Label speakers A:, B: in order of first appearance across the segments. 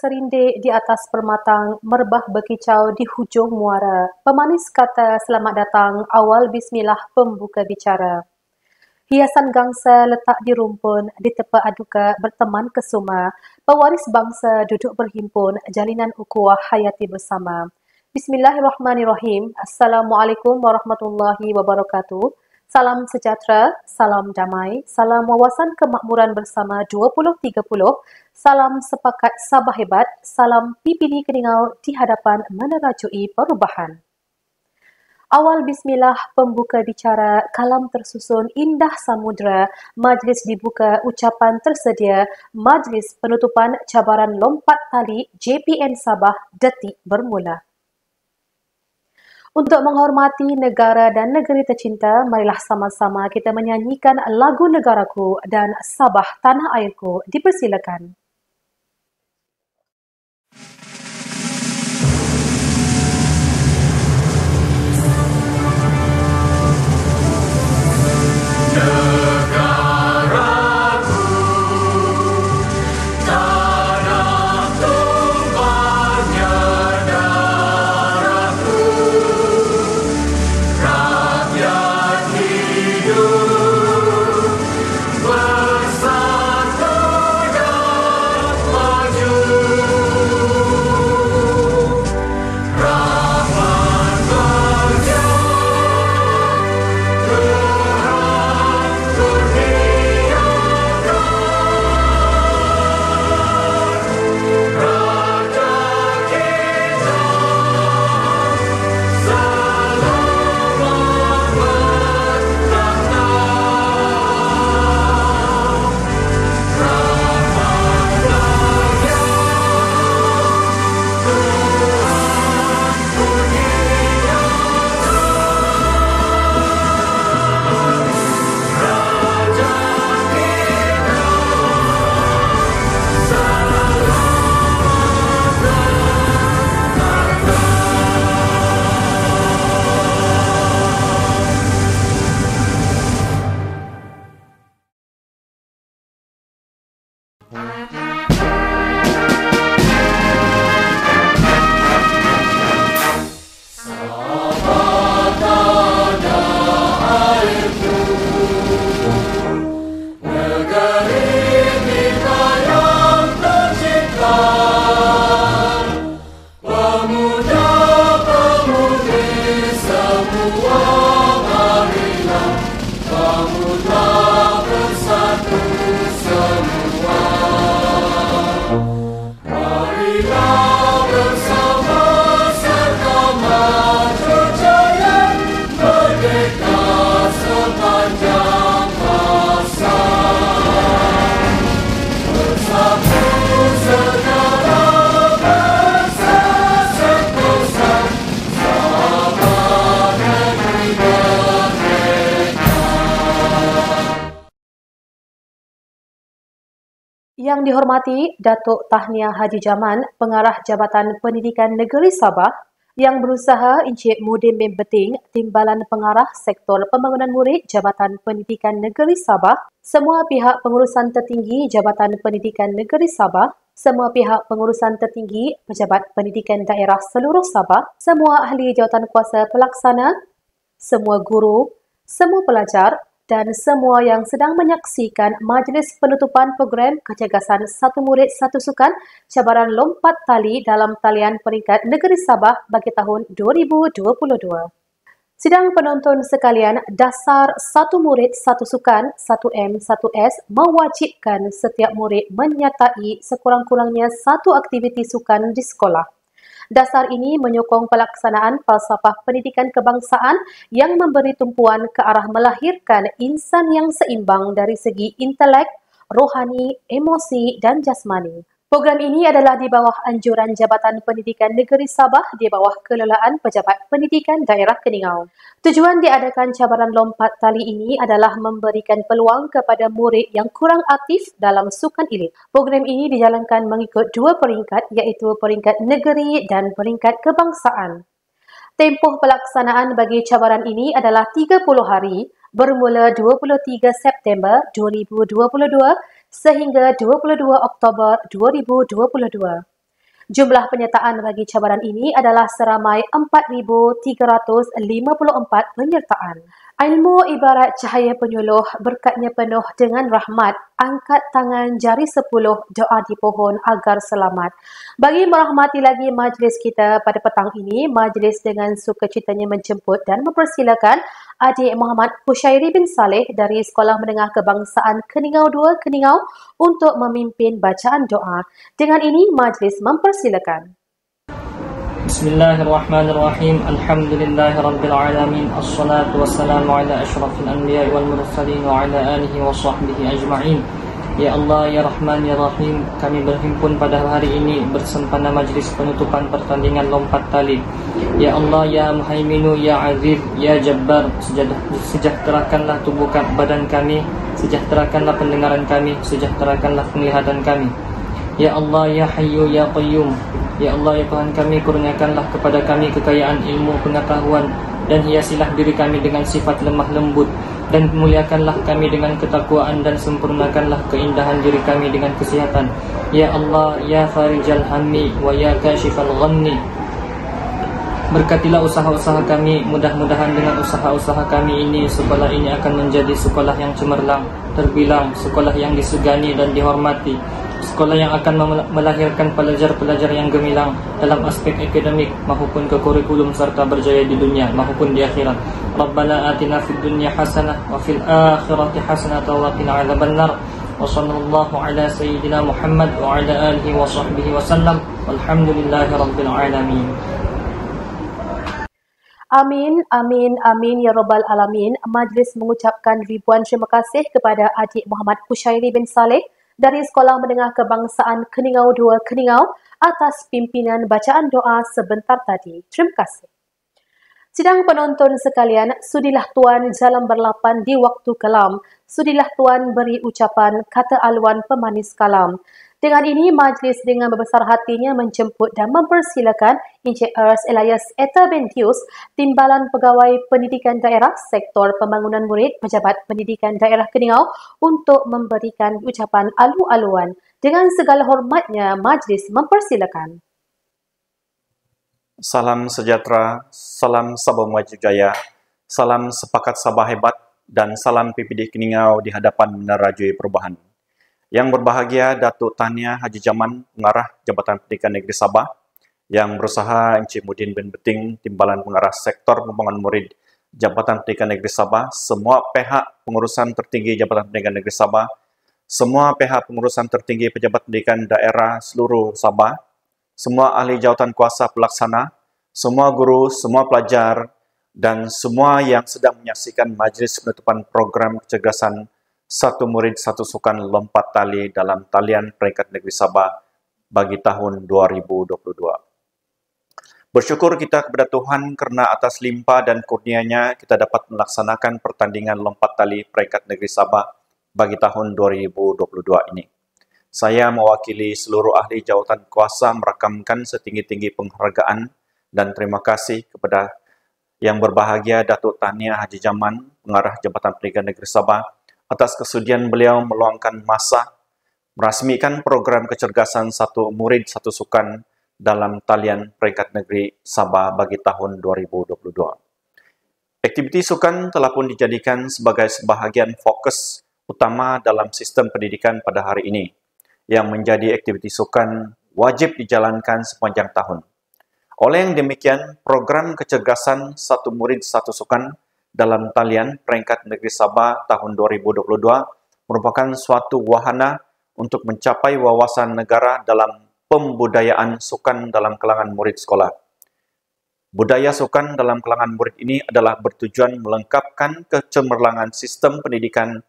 A: serindik di atas permatang, merbah berkicau di hujung muara. Pemanis kata selamat datang, awal bismillah pembuka bicara. Hiasan gangsa letak di rumpun, di tepa aduka berteman kesuma. Pewaris bangsa duduk berhimpun, jalinan ukhuwah hayati bersama. Bismillahirrahmanirrahim. Assalamualaikum warahmatullahi wabarakatuh. Salam sejahtera, salam damai, salam wawasan kemakmuran bersama 2030, salam sepakat Sabah hebat, salam PPD Keningau di hadapan menerajui perubahan. Awal bismillah pembuka bicara, kalam tersusun indah samudra, majlis dibuka, ucapan tersedia, majlis penutupan cabaran lompat tali JPN Sabah detik bermula. Untuk menghormati negara dan negeri tercinta, marilah sama-sama kita menyanyikan lagu negaraku dan Sabah tanah airku. Dipersilakan. Yang dihormati Datuk Tahniah Haji Jaman, Pengarah Jabatan Pendidikan Negeri Sabah, yang berusaha Encik Mudin bin Beting, Timbalan Pengarah Sektor Pembangunan Murid Jabatan Pendidikan Negeri Sabah, semua pihak pengurusan tertinggi Jabatan Pendidikan Negeri Sabah, semua pihak pengurusan tertinggi Pejabat Pendidikan Daerah seluruh Sabah, semua ahli jawatan kuasa pelaksana, semua guru, semua pelajar, dan semua yang sedang menyaksikan majlis penutupan program kecagasan Satu Murid Satu Sukan cabaran lompat tali dalam talian peringkat negeri Sabah bagi tahun 2022. Sidang penonton sekalian, dasar Satu Murid Satu Sukan 1M1S mewajibkan setiap murid menyertai sekurang-kurangnya satu aktiviti sukan di sekolah. Dasar ini menyokong pelaksanaan falsafah pendidikan kebangsaan yang memberi tumpuan ke arah melahirkan insan yang seimbang dari segi intelek, rohani, emosi, dan jasmani. Program ini adalah di bawah anjuran Jabatan Pendidikan Negeri Sabah di bawah kelolaan Pejabat Pendidikan Daerah Keningau. Tujuan diadakan cabaran lompat tali ini adalah memberikan peluang kepada murid yang kurang aktif dalam sukan elit. Program ini dijalankan mengikut dua peringkat iaitu peringkat negeri dan peringkat kebangsaan. Tempoh pelaksanaan bagi cabaran ini adalah 30 hari bermula 23 September 2022 sehingga 22 Oktober 2022. Jumlah penyertaan bagi cabaran ini adalah seramai 4,354 penyertaan. Ilmu ibarat cahaya penyuluh, berkatnya penuh dengan rahmat. Angkat tangan jari 10, doa di pohon agar selamat. Bagi merahmati lagi majlis kita pada petang ini, majlis dengan sukacitanya menjemput dan mempersilakan adik Muhammad Husyairi bin Saleh dari Sekolah Menengah Kebangsaan Keningau 2 Keningau untuk memimpin bacaan doa. Dengan ini, majlis mempersilakan.
B: Bismillahirrahmanirrahim. Alhamdulillahirrabbilalamin. Assalatu wassalamu ala ashrafil anbiya wal mursalin wa ala alihi wa sahbihi ajma'in. Ya Allah, Ya Rahman, Ya Rahim, kami berhimpun pada hari ini bersempena majlis penutupan pertandingan lompat tali. Ya Allah, Ya Muhaiminu, Ya Aziz, Ya Jabbar, sejahterakanlah tubuh badan kami, sejahterakanlah pendengaran kami, sejahterakanlah penglihatan kami. Ya Allah, Ya Hayyu, Ya Qayyum, Ya Allah, Ya Tuhan kami, kurniakanlah kepada kami kekayaan ilmu pengetahuan dan hiasilah diri kami dengan sifat lemah lembut, dan muliakanlah kami dengan ketakwaan dan sempurnakanlah keindahan diri kami dengan kesihatan. Ya Allah, Ya Farijal Hammi wa Ya Kashifal Ghammi, berkatilah usaha-usaha kami. Mudah-mudahan dengan usaha-usaha kami ini, sekolah ini akan menjadi sekolah yang cemerlang, terbilang, sekolah yang disegani dan dihormati, sekolah yang akan melahirkan pelajar-pelajar yang gemilang dalam aspek akademik maupun ke kurikulum serta berjaya di dunia maupun di akhirat. Rabbana atina fid dunya hasanah wa fil akhirati hasanah wa qina adzabannar. Wa sallallahu ala sayyidina Muhammad wa ala alihi wa sahbihi wa sallam. Walhamdulillahirabbil alamin.
A: Amin, amin, amin ya rabbal alamin. Majlis mengucapkan ribuan terima kasih kepada adik Muhammad Husyairi bin Saleh dari Sekolah Menengah Kebangsaan Keningau 2 Keningau atas pimpinan bacaan doa sebentar tadi. Terima kasih. Sidang penonton sekalian, sudilah tuan jalan berlapan di waktu kelam. Sudilah tuan beri ucapan kata aluan pemanis kalam. Dengan ini, majlis dengan berbesar hatinya menjemput dan mempersilakan Encik Ers Elias Etta Bentius, Timbalan Pegawai Pendidikan Daerah Sektor Pembangunan Murid Pejabat Pendidikan Daerah Keningau untuk memberikan ucapan alu-aluan. Dengan segala hormatnya, majlis mempersilakan.
C: Salam sejahtera, salam Sabah Maju Jaya, salam sepakat Sabah hebat, dan salam PPD Keningau di hadapan Menara Jui Perubahan. Yang berbahagia Datuk Tahniah Haji Jaman, Pengarah Jabatan Pendidikan Negeri Sabah, yang berusaha Encik Mudin bin Beting, Timbalan Pengarah Sektor Pembangunan Murid Jabatan Pendidikan Negeri Sabah, semua pihak pengurusan tertinggi Jabatan Pendidikan Negeri Sabah, semua pihak pengurusan tertinggi Pejabat Pendidikan Daerah seluruh Sabah, semua ahli jawatan kuasa pelaksana, semua guru, semua pelajar, dan semua yang sedang menyaksikan majlis penutupan program kecergasan Satu Murid Satu Sukan Lompat Tali dalam Talian Peringkat Negeri Sabah bagi tahun 2022. Bersyukur kita kepada Tuhan kerana atas limpah dan kurnianya kita dapat melaksanakan pertandingan lompat tali Peringkat Negeri Sabah bagi tahun 2022 ini. Saya mewakili seluruh ahli jawatan kuasa merakamkan setinggi-tinggi penghargaan dan terima kasih kepada yang berbahagia Datuk Tahniah Haji Jaman, Pengarah Jabatan Pendidikan Negeri Sabah, atas kesudian beliau meluangkan masa merasmikan program kecergasan Satu Murid Satu Sukan dalam Talian Peringkat Negeri Sabah bagi tahun 2022. Aktiviti sukan telah pun dijadikan sebagai sebahagian fokus utama dalam sistem pendidikan pada hari ini, yang menjadi aktiviti sukan wajib dijalankan sepanjang tahun. Oleh yang demikian, program kecergasan Satu Murid Satu Sukan dalam Talian Peringkat Negeri Sabah tahun 2022 merupakan suatu wahana untuk mencapai wawasan negara dalam pembudayaan sukan dalam kalangan murid sekolah. Budaya sukan dalam kalangan murid ini adalah bertujuan melengkapkan kecemerlangan sistem pendidikan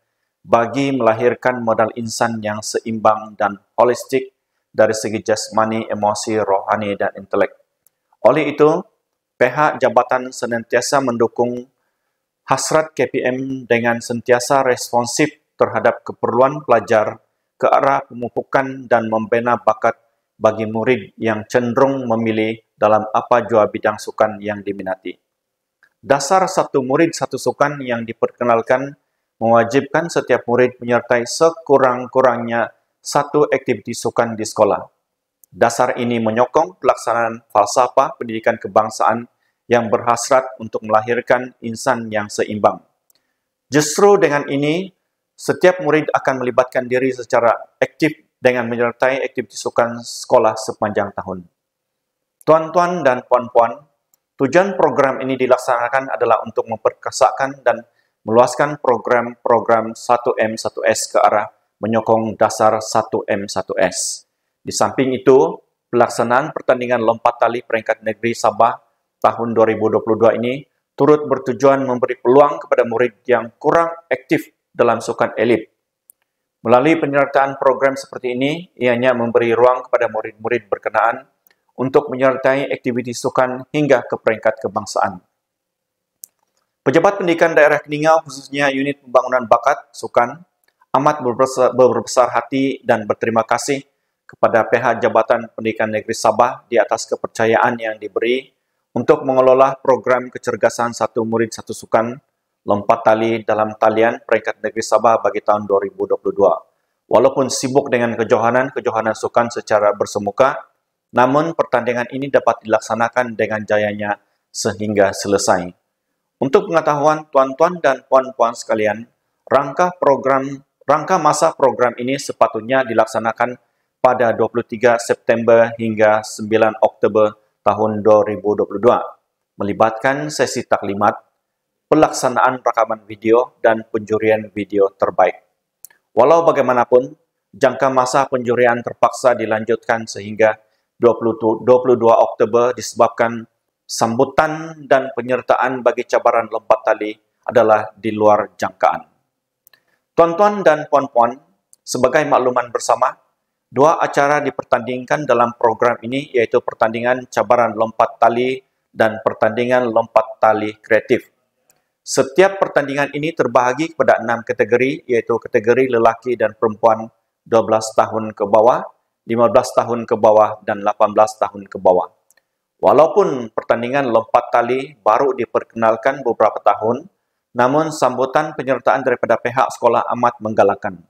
C: bagi melahirkan modal insan yang seimbang dan holistik dari segi jasmani, emosi, rohani, dan intelek. Oleh itu, pihak jabatan senantiasa mendukung hasrat KPM dengan sentiasa responsif terhadap keperluan pelajar ke arah pemupukan dan membina bakat bagi murid yang cenderung memilih dalam apa jua bidang sukan yang diminati. Dasar Satu Murid Satu Sukan yang diperkenalkan mewajibkan setiap murid menyertai sekurang-kurangnya satu aktiviti sukan di sekolah. Dasar ini menyokong pelaksanaan falsafah pendidikan kebangsaan yang berhasrat untuk melahirkan insan yang seimbang. Justru dengan ini, setiap murid akan melibatkan diri secara aktif dengan menyertai aktiviti sukan sekolah sepanjang tahun. Tuan-tuan dan puan-puan, tujuan program ini dilaksanakan adalah untuk memperkasakan dan meluaskan program-program 1M1S ke arah menyokong dasar 1M1S. Di samping itu, pelaksanaan pertandingan lompat tali peringkat negeri Sabah tahun 2022 ini turut bertujuan memberi peluang kepada murid yang kurang aktif dalam sukan elit. Melalui penyertaan program seperti ini, ianya memberi ruang kepada murid-murid berkenaan untuk menyertai aktiviti sukan hingga ke peringkat kebangsaan. Pejabat pendidikan daerah Keningau, khususnya unit pembangunan bakat sukan, amat berbesar hati dan berterima kasih kepada pihak Jabatan Pendidikan Negeri Sabah di atas kepercayaan yang diberi untuk mengelola program kecergasan satu murid satu sukan lompat tali dalam talian peringkat negeri Sabah bagi tahun 2022. Walaupun sibuk dengan kejohanan sukan secara bersemuka, namun pertandingan ini dapat dilaksanakan dengan jayanya sehingga selesai. Untuk pengetahuan tuan-tuan dan puan-puan sekalian, rangka masa program ini sepatutnya dilaksanakan pada 23 September hingga 9 Oktober tahun 2022, melibatkan sesi taklimat, pelaksanaan rakaman video, dan penjurian video terbaik. Walau bagaimanapun, jangka masa penjurian terpaksa dilanjutkan sehingga 22 Oktober disebabkan sambutan dan penyertaan bagi cabaran lompat tali adalah di luar jangkaan. Tuan-tuan dan puan-puan, sebagai makluman bersama, dua acara dipertandingkan dalam program ini, yaitu pertandingan cabaran lompat tali dan pertandingan lompat tali kreatif. Setiap pertandingan ini terbahagi kepada 6 kategori, yaitu kategori lelaki dan perempuan 12 tahun ke bawah, 15 tahun ke bawah, dan 18 tahun ke bawah. Walaupun pertandingan lompat tali baru diperkenalkan beberapa tahun, namun sambutan penyertaan daripada pihak sekolah amat menggalakkan.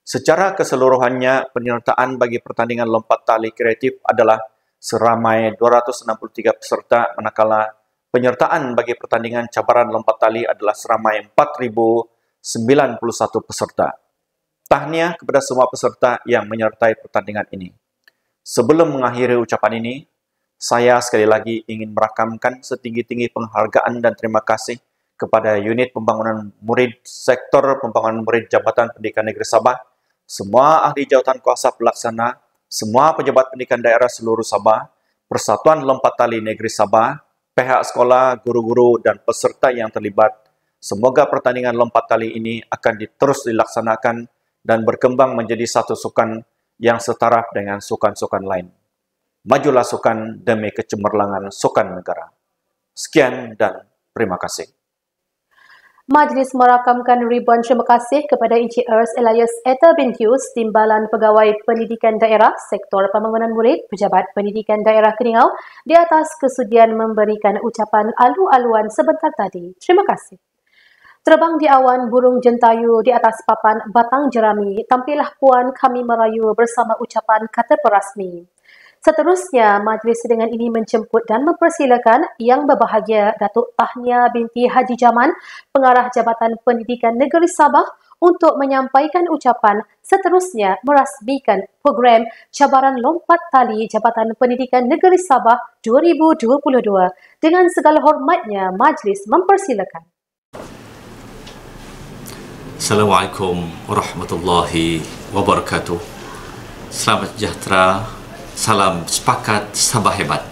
C: Secara keseluruhannya, penyertaan bagi pertandingan lompat tali kreatif adalah seramai 263 peserta, manakala penyertaan bagi pertandingan cabaran lompat tali adalah seramai 4.091 peserta. Tahniah kepada semua peserta yang menyertai pertandingan ini. Sebelum mengakhiri ucapan ini, saya sekali lagi ingin merakamkan setinggi-tinggi penghargaan dan terima kasih kepada unit pembangunan murid sektor pembangunan murid Jabatan Pendidikan Negeri Sabah, semua ahli jawatan kuasa pelaksana, semua pejabat pendidikan daerah seluruh Sabah, Persatuan Lompat Tali Negeri Sabah, pihak sekolah, guru-guru, dan peserta yang terlibat. Semoga pertandingan lompat tali ini akan terus dilaksanakan dan berkembang menjadi satu sukan yang setaraf dengan sukan-sukan lain. Majulah sukan demi kecemerlangan sukan negara. Sekian dan terima kasih.
A: Majlis merakamkan ribuan terima kasih kepada Encik Ers Elias Etta Bintius, Timbalan Pegawai Pendidikan Daerah Sektor Pembangunan Murid Pejabat Pendidikan Daerah Keningau di atas kesudian memberikan ucapan alu-aluan sebentar tadi. Terima kasih. Terbang di awan burung jentayu di atas papan batang jerami, tampillah Puan kami merayu bersama ucapan kata perasmi. Seterusnya, majlis dengan ini menjemput dan mempersilakan Yang Berbahagia Datuk Tahniah binti Haji Jaman, Pengarah Jabatan Pendidikan Negeri Sabah untuk menyampaikan ucapan, seterusnya merasmikan program Cabaran Lompat Tali Jabatan Pendidikan Negeri Sabah 2022. Dengan segala hormatnya, majlis mempersilakan.
D: Assalamualaikum warahmatullahi wabarakatuh. Selamat sejahtera. Salam sepakat Sabah hebat.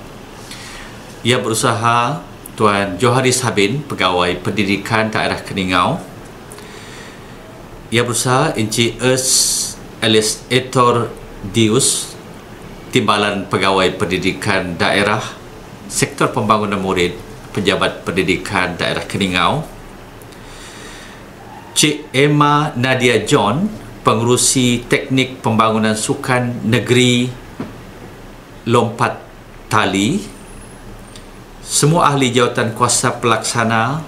D: Ia berusaha Tuan Johari Sabin, Pegawai Pendidikan Daerah Keningau. Ia berusaha Encik Ers Elias Etta Bintius, Timbalan Pegawai Pendidikan Daerah Sektor Pembangunan Murid Pejabat Pendidikan Daerah Keningau. Cik Emma Nadia John, Pengerusi Teknik Pembangunan Sukan Negeri Lompat Tali, semua ahli jawatan kuasa pelaksana,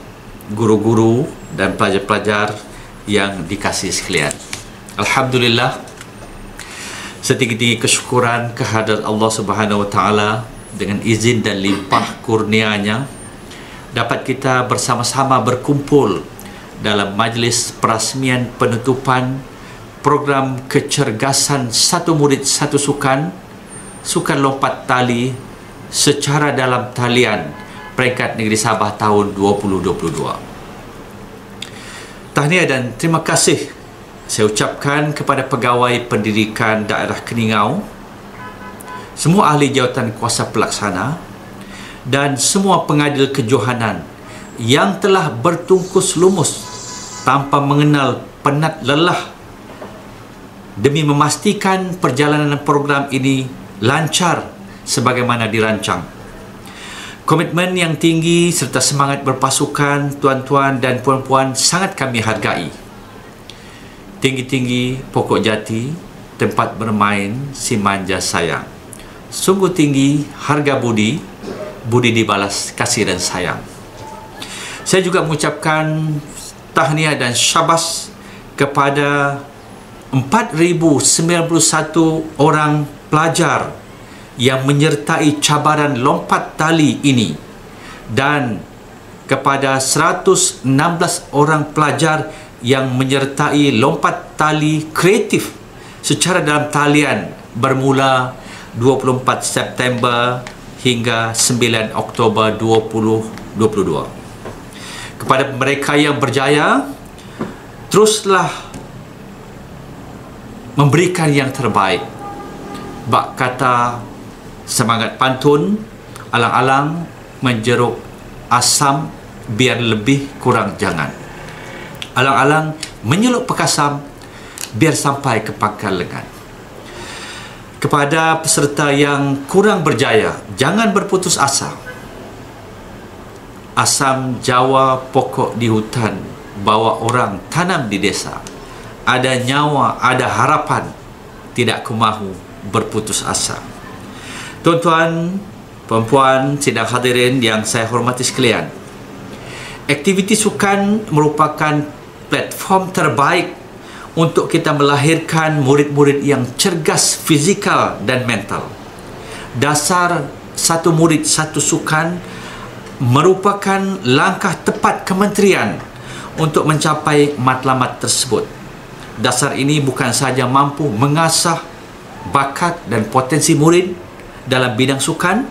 D: guru-guru dan pelajar-pelajar yang dikasihi sekalian. Alhamdulillah, Setinggi-tinggi kesyukuran kehadrat Allah Subhanahu Wa Taala dengan izin dan limpah kurnia-Nya dapat kita bersama-sama berkumpul dalam majlis perasmian penutupan program kecergasan satu murid satu sukan lompat tali secara dalam talian peringkat negeri Sabah tahun 2022. Tahniah dan terima kasih saya ucapkan kepada pegawai pendidikan daerah Keningau, semua ahli jawatan kuasa pelaksana dan semua pengadil kejohanan yang telah bertungkus lumus tanpa mengenal penat lelah demi memastikan perjalanan program ini lancar sebagaimana dirancang. Komitmen yang tinggi serta semangat berpasukan tuan-tuan dan puan-puan sangat kami hargai. Tinggi-tinggi pokok jati, tempat bermain si manja sayang. Sungguh tinggi harga budi, budi dibalas kasih dan sayang. Saya juga mengucapkan tahniah dan syabas kepada 4,091 orang pelajar yang menyertai cabaran lompat tali ini dan kepada 116 orang pelajar yang menyertai lompat tali kreatif secara dalam talian bermula 24 September hingga 9 Oktober 2022. Kepada mereka yang berjaya, teruslah memberikan yang terbaik. Bak kata semangat pantun, alang-alang menjeruk asam biar lebih kurang jangan. Alang-alang menyeluk pekasam biar sampai ke pangkal lengan. Kepada peserta yang kurang berjaya, jangan berputus asa. Asam Jawa pokok di hutan, bawa orang tanam di desa. Ada nyawa, ada harapan, tidak ku mahu berputus asa. Tuan-tuan, puan-puan, sidang hadirin yang saya hormati sekalian, aktiviti sukan merupakan platform terbaik untuk kita melahirkan murid-murid yang cergas fizikal dan mental. Dasar satu murid satu sukan merupakan langkah tepat kementerian untuk mencapai matlamat tersebut. Dasar ini bukan sahaja mampu mengasah bakat dan potensi murid dalam bidang sukan,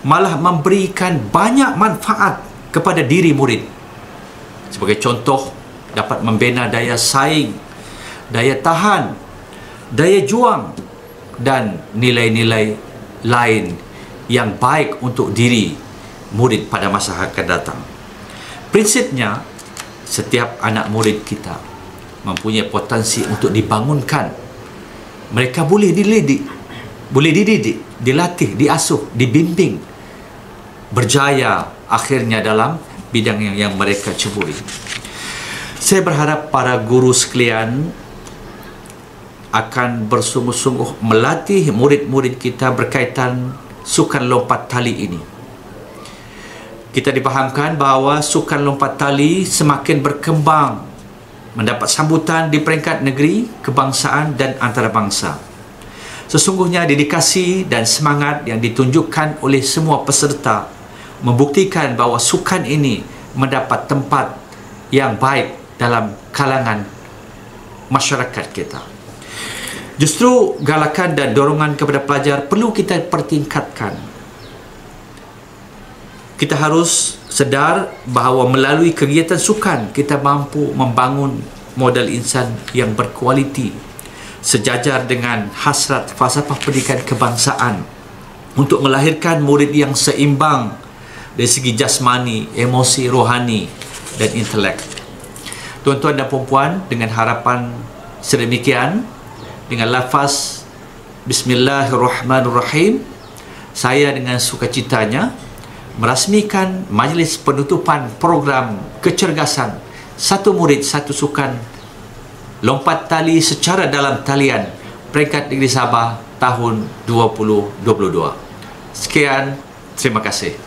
D: malah memberikan banyak manfaat kepada diri murid. Sebagai contoh, dapat membina daya saing, daya tahan, daya juang dan nilai-nilai lain yang baik untuk diri murid pada masa akan datang. Prinsipnya, setiap anak murid kita mempunyai potensi untuk dibangunkan. Mereka boleh dididik, dilatih, diasuh, dibimbing, berjaya akhirnya dalam bidang yang mereka ceburi. Saya berharap para guru sekalian akan bersungguh-sungguh melatih murid-murid kita berkaitan sukan lompat tali ini. Kita dipahamkan bahawa sukan lompat tali semakin berkembang, mendapat sambutan di peringkat negeri, kebangsaan dan antarabangsa. Sesungguhnya dedikasi dan semangat yang ditunjukkan oleh semua peserta membuktikan bahawa sukan ini mendapat tempat yang baik dalam kalangan masyarakat kita. Justru galakan dan dorongan kepada pelajar perlu kita pertingkatkan. Kita harus sedar bahawa melalui kegiatan sukan kita mampu membangun modal insan yang berkualiti sejajar dengan hasrat falsafah pendidikan kebangsaan untuk melahirkan murid yang seimbang dari segi jasmani, emosi, rohani dan intelek. Tuan-tuan dan puan-puan, dengan harapan sedemikian, dengan lafaz Bismillahirrahmanirrahim, saya dengan sukacitanya merasmikan majlis penutupan program kecergasan satu murid satu sukan lompat tali secara dalam talian peringkat negeri Sabah tahun 2022. Sekian, terima kasih.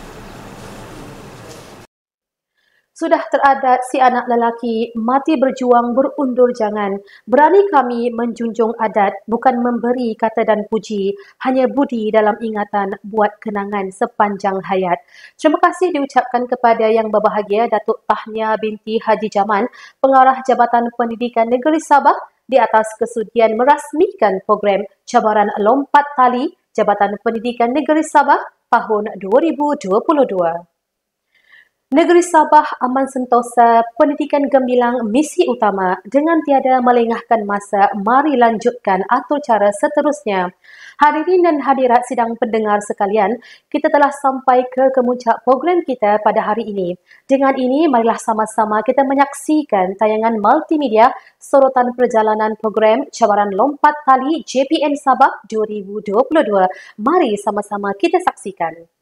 A: Sudah terada si anak lelaki, mati berjuang berundur jangan. Berani kami menjunjung adat, bukan memberi kata dan puji, hanya budi dalam ingatan buat kenangan sepanjang hayat. Terima kasih diucapkan kepada Yang Berbahagia Datuk Tahniah binti Haji Jaman, Pengarah Jabatan Pendidikan Negeri Sabah, di atas kesudian merasmikan program Cabaran Lompat Tali Jabatan Pendidikan Negeri Sabah tahun 2022. Negeri Sabah aman sentosa, pendidikan gemilang misi utama. Dengan tiada melengahkan masa, mari lanjutkan atur cara seterusnya. Hadirin dan hadirat sidang pendengar sekalian, kita telah sampai ke kemuncak program kita pada hari ini. Dengan ini, marilah sama-sama kita menyaksikan tayangan multimedia sorotan perjalanan program Cabaran Lompat Tali JPN Sabah 2022. Mari sama-sama kita saksikan.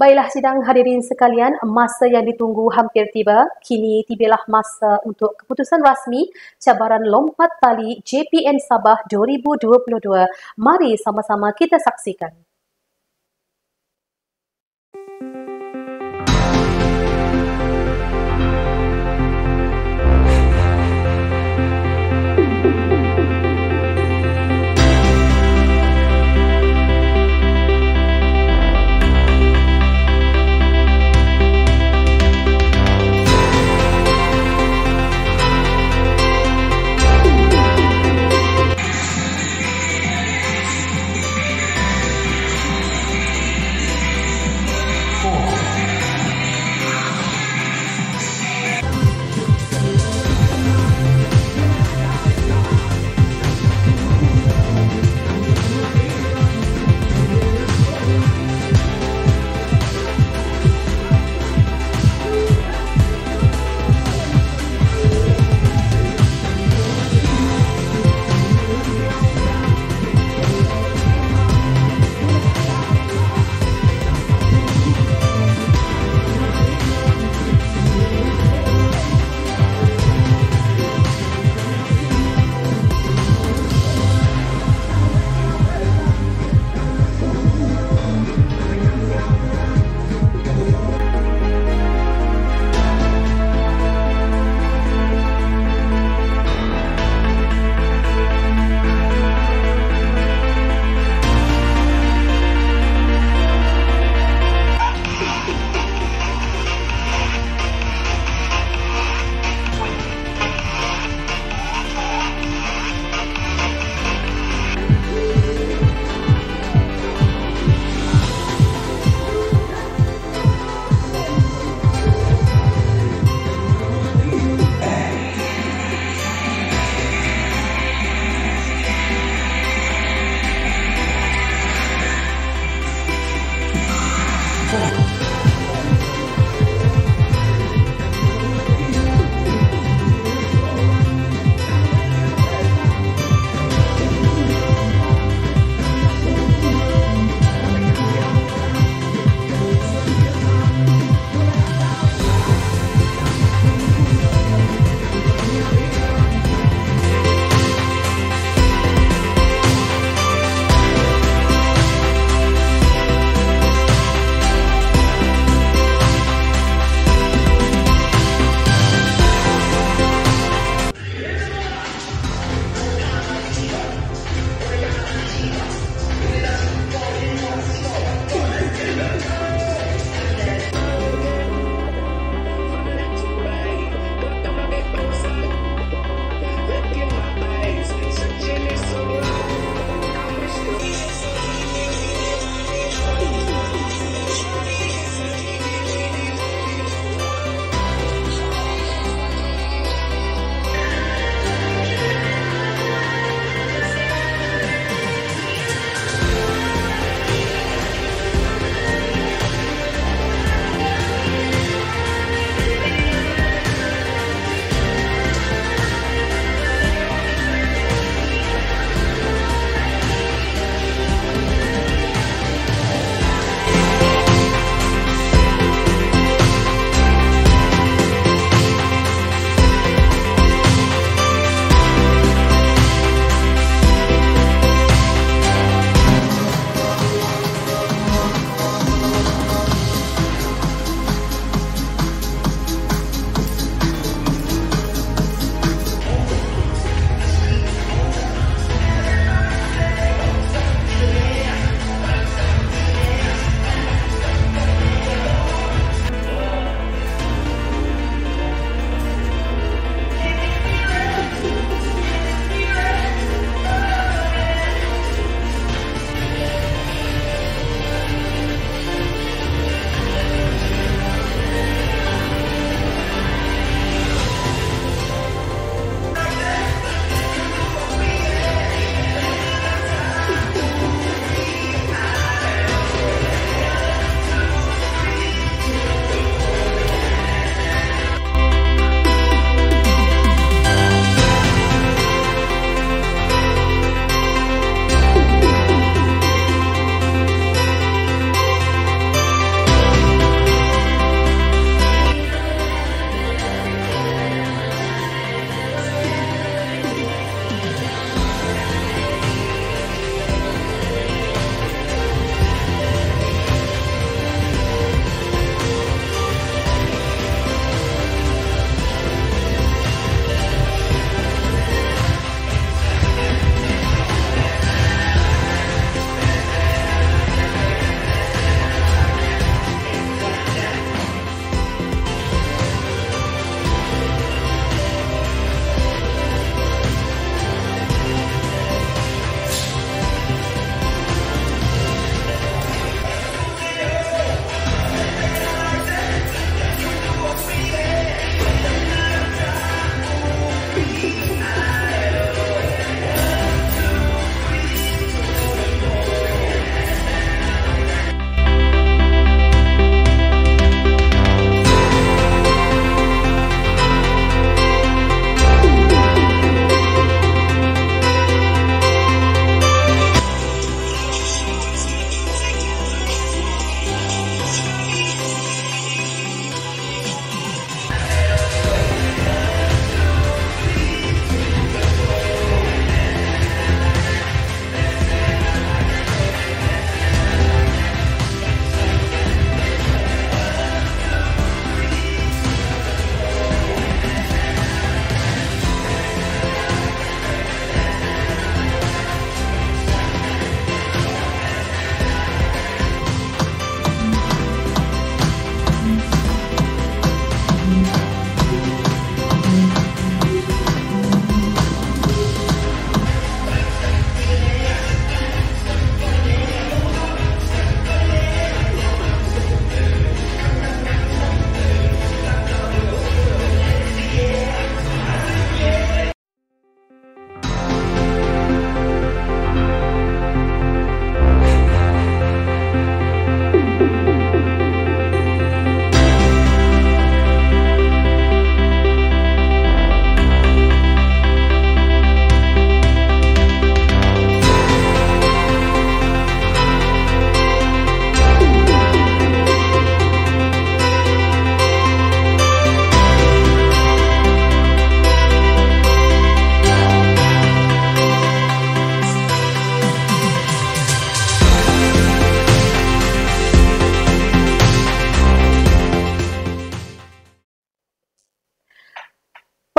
A: Baiklah sidang hadirin sekalian, masa yang ditunggu hampir tiba. Kini tibalah masa untuk keputusan rasmi cabaran lompat tali JPN Sabah 2022. Mari sama-sama kita saksikan.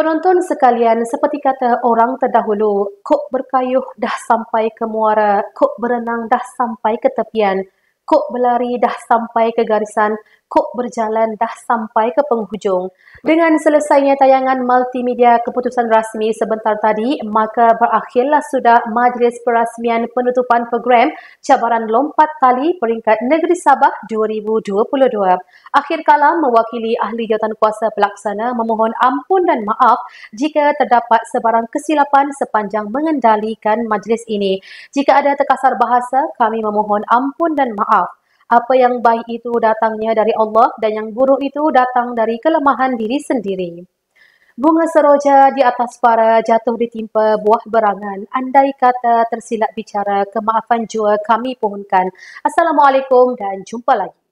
A: Penonton sekalian, seperti kata orang terdahulu, kok berkayuh dah sampai ke muara, kok berenang dah sampai ke tepian, kok berlari dah sampai ke garisan, kok berjalan dah sampai ke penghujung. Dengan selesainya tayangan multimedia keputusan rasmi sebentar tadi, maka berakhirlah sudah majlis perasmian penutupan program cabaran lompat tali peringkat Negeri Sabah 2022. Akhir kalam, mewakili ahli jawatan kuasa pelaksana memohon ampun dan maaf jika terdapat sebarang kesilapan sepanjang mengendalikan majlis ini. Jika ada terkasar bahasa, kami memohon ampun dan maaf. Apa yang baik itu datangnya dari Allah dan yang buruk itu datang dari kelemahan diri sendiri. Bunga seroja di atas para jatuh ditimpa buah berangan. Andai kata tersilap bicara, kemaafan jua kami pohonkan. Assalamualaikum dan jumpa lagi.